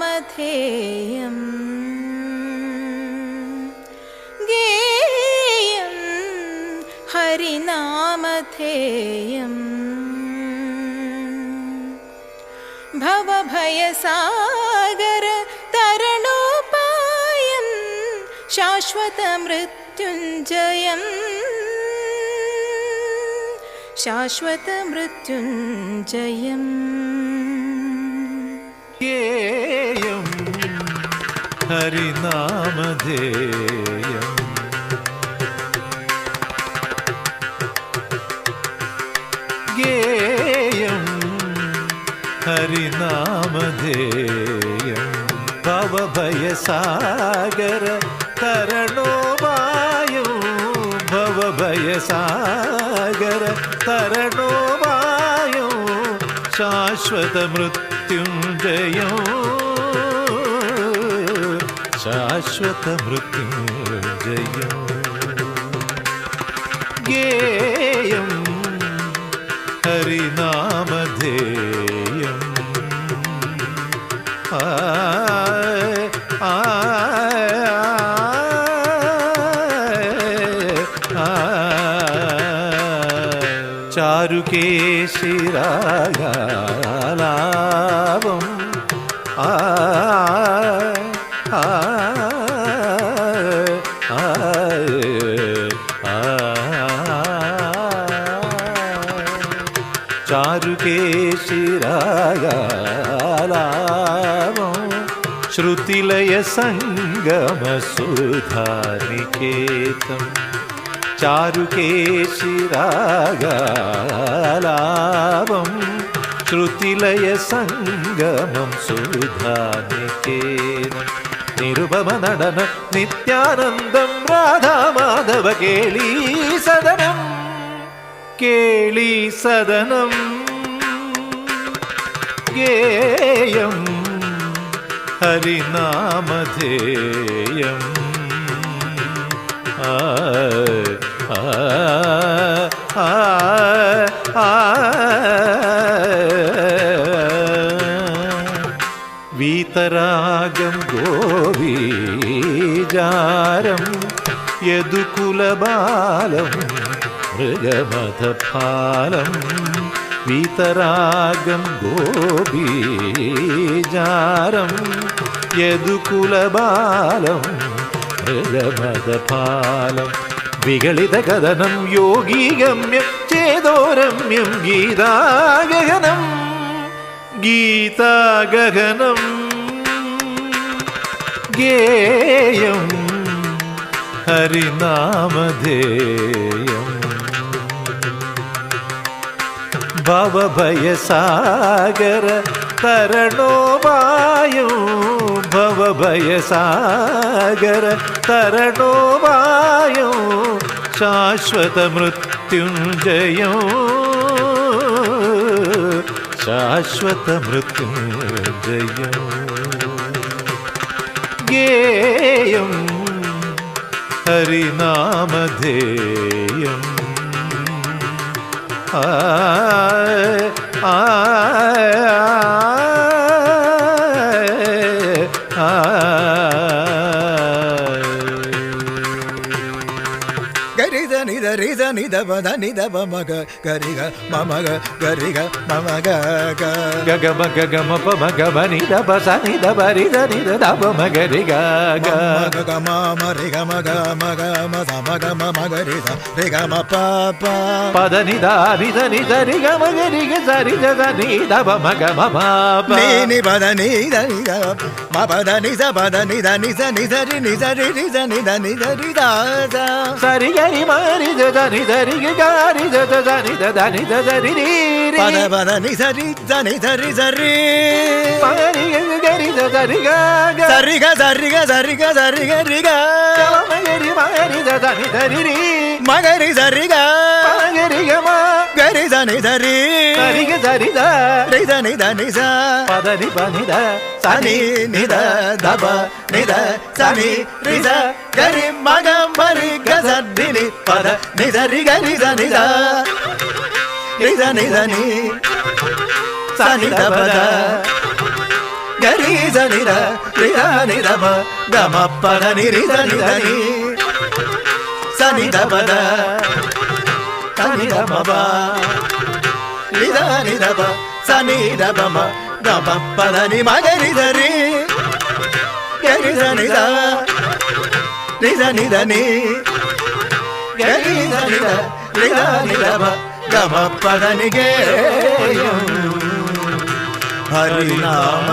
ഹരിനാമധേയം ഗേയം ഹരിനാമധേയം ഭവഭയസാഗര തരണോപായം ശാശ്വതമൃത്യുഞ്ജയം ശാശ്വതമൃത്യുഞ്ജയം ഗേയം ഹരിനാമധേയം ഗേയം ഹരിനാമധേയം ഭവഭയസാഗര തരണോപായം ഭവഭയസാഗര തരണോപായം ശാശ്വതമൃത്യുഞ്ജയം ശാശ്വതമൃത്യുഞ്ജയം ഗേയം ഹരിനാമധേയം ചാരുകേശിരാഗാലാപം ചാരുകേശിരാഗാലാപം ശ്രുതിലയ സംഗമസുധാനികേതം ചാരുകേശിരാഗാലാപം ശ്രുതിലയ സംഗമം സുധാനികേതം നിരുപമ നടന നിത്യാനന്ദം രാധാമാധവ കേളീ സദനം കേളീ സദനം ഗേയം ഹരിനാമധേയം വീതരാഗം ഗോപീജാരം യദുകുലബാലം മൃഗമഥഫാലം വീതരാഗം ഗോപീജാരം യദുകുലബാലം മൃഗമഥഫാലം വികളിതകഥനം യോഗീഗമ്യം ചേതോരമ്യം ഗീതാഗഹനം ഗീതാഗഹനം ഗേയം ഹരിനാമധേയം ഭവഭയസാഗര തരണോപായം ഭവഭയസാഗര തരണോപായം ശാശ്വതമൃത്യുഞ്ജയം ശാശ്വതമൃത്യുഞ്ജയം ഗേയം ഹരിനാമധേയം ഗരിത നിധ റിധ നിധ പദ നിധ പമഗ ഗരിഗ മമഗ ഗരിഗ മമഗ ഗഗമ ഗഗമ പമഗ നിധ പസ നിധ പരിധ നിധ ദപ മഗരി ഗഗ ഗഗമ മരിഗ മഗ മഗ മസ മഗ മമ ഗരിധ റിഗ മ പ പ പദ നിധ നിധ നിധ റിഗ മഗരി ഗ സരി ദ നിധ പമഗ മമ പ നി പദ നിധ നിധ മ പദ നിധ നിധ നിധ രി നിധ രി നിധ നിധ നിധ രി ദ സരി ഗരി മരി ദ നി ദ രി ഗ രി ദ ദ നി ദ നി ദ രി രി പദ പദ നിധ രി ദ നിധ രി സരി മരി ഗരി ദ രി ഗ സരി ഗ സരി ഗ സരി ഗ സരി ഗ രി ഗ മഗരി മരി ദ നി ദ രി രി മഗരി സരി ഗ മഗരി ഗ മ ഗരി സ നി ദ രി സരി ഗ സരി ദ രി ദ നി ദ നി സ പദ നി പ നി ദ സനി നി ദ ദ പ നി ദ സനി രി ദ ഗരി മഗ മരി ഗ സ നി നി പദ നി ദ രി ഗ രി ദ നി ദ രി ദ നി ദ നി സനി ദ പദ నిద రిద నిదమ గమ పద నిరిద నిదని సనిద పద సనిద మబ నిద నిదబ సనిద బమ గమ పద ని మగరిదరి గరిద నిద నిద నిదని గరిద నిద రిద నిదబ గమ పద నిగే హరినామ